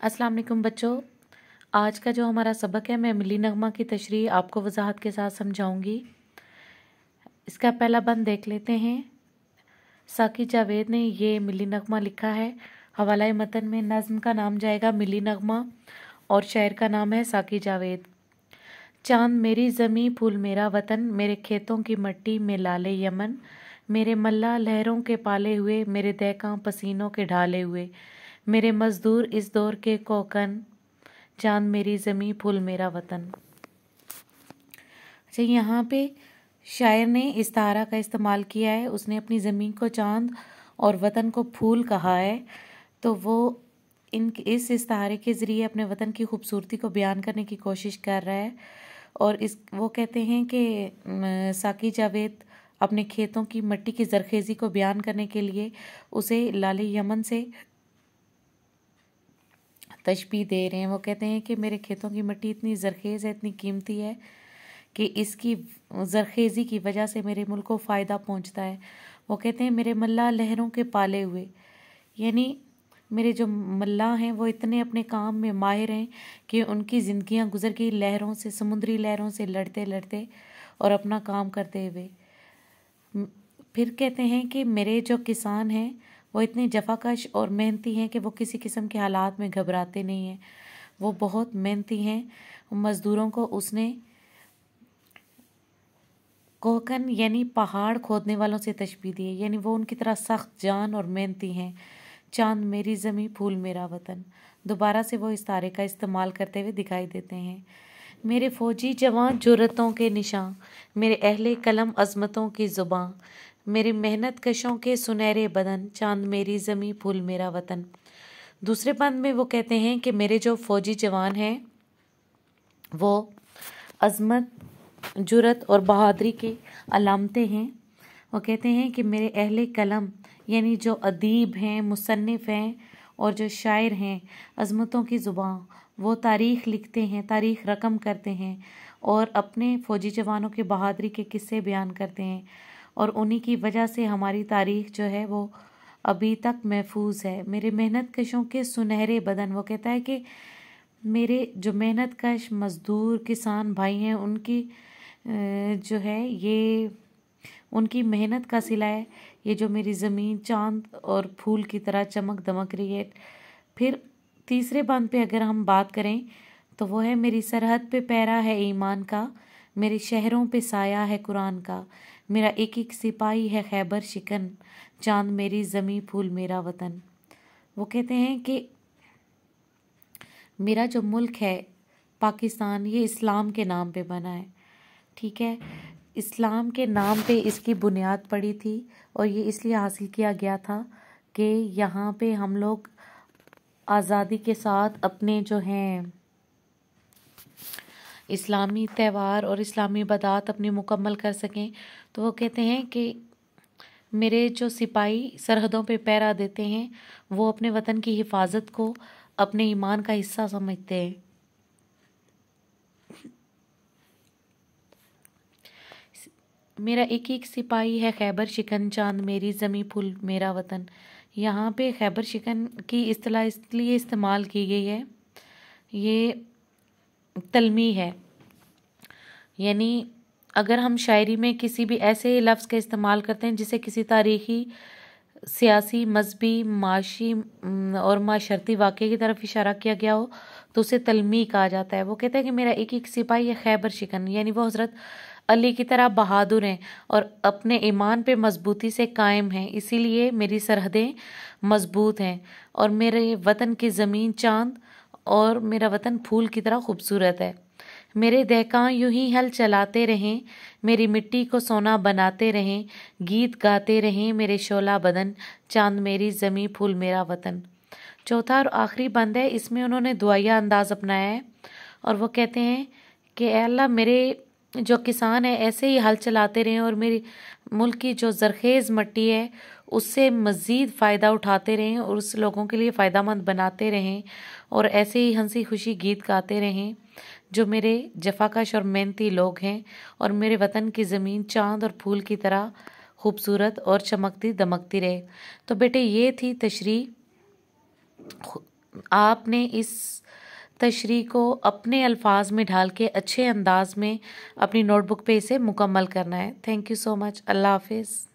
अस्सलाम वालेकुम बच्चों। आज का जो हमारा सबक है मैं मिली नगमा की तशरीह आपको वजाहत के साथ समझाऊंगी। इसका पहला बंद देख लेते हैं। साकी जावेद ने ये मिली नगमा लिखा है। हवाला मतन में नज़्म का नाम जाएगा मिली नगमा और शायर का नाम है साकी जावेद। चांद मेरी ज़मीं फूल मेरा वतन, मेरे खेतों की मट्टी में लाले यमन, मेरे मल्ला लहरों के पाले हुए, मेरे दहका पसीनों के ढाले हुए, मेरे मजदूर इस दौर के कोकन, चांद मेरी ज़मीं फूल मेरा वतन। अच्छा, यहाँ पे शायर ने इस्तारा का इस्तेमाल किया है। उसने अपनी ज़मीन को चांद और वतन को फूल कहा है। तो वो इस इस्तारे के ज़रिए अपने वतन की खूबसूरती को बयान करने की कोशिश कर रहा है। और वो कहते हैं कि साकी जावेद अपने खेतों की मिट्टी की ज़रखेज़ी को बयान करने के लिए उसे लाले यमन से तशबीह दे रहे हैं। वो कहते हैं कि मेरे खेतों की मिट्टी इतनी ज़रखेज़ है, इतनी कीमती है कि इसकी ज़रखेज़ी की वजह से मेरे मुल्क को फ़ायदा पहुंचता है। वो कहते हैं मेरे मल्ला लहरों के पाले हुए, यानी मेरे जो मल्ला हैं वो इतने अपने काम में माहिर हैं कि उनकी ज़िंदगियां गुजर गई लहरों से, समुद्री लहरों से लड़ते लड़ते और अपना काम करते हुए। फिर कहते हैं कि मेरे जो किसान हैं वो इतने जफाकश और मेहनती हैं कि वो किसी किस्म के हालात में घबराते नहीं हैं। वो बहुत मेहनती हैं। मज़दूरों को उसने कोहकन यानी पहाड़ खोदने वालों से तशबीह दी है, यानी वो उनकी तरह सख्त जान और मेहनती हैं। चांद मेरी ज़मीं फूल मेरा वतन, दोबारा से वो इस तारे का इस्तेमाल करते हुए दिखाई देते हैं। मेरे फ़ौजी जवान जुर्रतों के निशान, मेरे अहले कलम अज़मतों की ज़ुबां, मेरे मेहनत कशों के सुनहरे बदन, चांद मेरी ज़मीं फूल मेरा वतन। दूसरे बंद में वो कहते हैं कि मेरे जो फ़ौजी जवान हैं वो अज़मत, जुरत और बहादुरी के अलामतें हैं। वो कहते हैं कि मेरे अहले कलम यानी जो अदीब हैं, मुसन्निफ़ हैं और जो शायर हैं, अज़मतों की ज़ुबान, वो तारीख़ लिखते हैं, तारीख़ रकम करते हैं और अपने फ़ौजी जवानों की बहादुरी के किस्से बयान करते हैं। और उन्हीं की वजह से हमारी तारीख़ जो है वो अभी तक महफूज है। मेरे मेहनत कशों के सुनहरे बदन, वो कहता है कि मेरे जो मेहनत कश मज़दूर किसान भाई हैं उनकी जो है ये उनकी मेहनत का सिला है ये जो मेरी ज़मीन चांद और फूल की तरह चमक दमक रही है। फिर तीसरे बंद पे अगर हम बात करें तो वो है मेरी सरहद पे पैरा है ईमान का, मेरे शहरों पे साया है कुरान का, मेरा एक एक सिपाही है खैबर शिकन, चांद मेरी ज़मीं फूल मेरा वतन। वो कहते हैं कि मेरा जो मुल्क है पाकिस्तान, ये इस्लाम के नाम पे बना है। ठीक है, इस्लाम के नाम पे इसकी बुनियाद पड़ी थी और ये इसलिए हासिल किया गया था कि यहाँ पे हम लोग आज़ादी के साथ अपने जो हैं इस्लामी त्यौहार और इस्लामी इबादत अपनी मुकम्मल कर सकें। तो वो कहते हैं कि मेरे जो सिपाही सरहदों पे पहरा देते हैं वो अपने वतन की हिफाजत को अपने ईमान का हिस्सा समझते हैं। मेरा एक एक सिपाही है खैबर शिकन, चांद मेरी ज़मीं फूल मेरा वतन। यहाँ पे खैबर शिकन की इस्तिलाह इसलिए इस्तेमाल की गई है, ये तलमी है, यानी अगर हम शायरी में किसी भी ऐसे लफ्ज़ का इस्तेमाल करते हैं जिसे किसी तारीख़ी, सियासी, मजहबी, माशी और माशरती वाक़े की तरफ इशारा किया गया हो तो उसे तलमी कहा जाता है। वो कहता है कि मेरा एक एक सिपाही है खैबर शिकन, यानी वो हज़रत अली की तरह बहादुर हैं और अपने ईमान पे मजबूती से कायम हैं, इसीलिए मेरी सरहदें मजबूत हैं और मेरे वतन की ज़मीन चांद और मेरा वतन फूल की तरह खूबसूरत है। मेरे दहकां यूं ही हल चलाते रहें, मेरी मिट्टी को सोना बनाते रहें, गीत गाते रहें मेरे शोला बदन, चांद मेरी ज़मीं फूल मेरा वतन। चौथा और आखिरी बंद है, इसमें उन्होंने दुआया अंदाज अपनाया है और वो कहते हैं कि अल्लाह मेरे जो किसान है ऐसे ही हल चलाते रहें और मेरे मुल्क की जो ज़रखेज़ मिट्टी है उससे मज़ीद फ़ायदा उठाते रहें और उस लोगों के लिए फ़ायदामंद बनाते रहें और ऐसे ही हंसी खुशी गीत गाते रहें जो मेरे जफाकश और मेहनती लोग हैं और मेरे वतन की ज़मीन चांद और फूल की तरह खूबसूरत और चमकती दमकती रहे। तो बेटे ये थी तशरीह آپ نے اس تشریح کو اپنے الفاظ میں ڈھال کے اچھے انداز میں اپنی نوٹ بک پہ اسے مکمل کرنا ہے۔ تھینک یو سو مچ۔ اللہ حافظ۔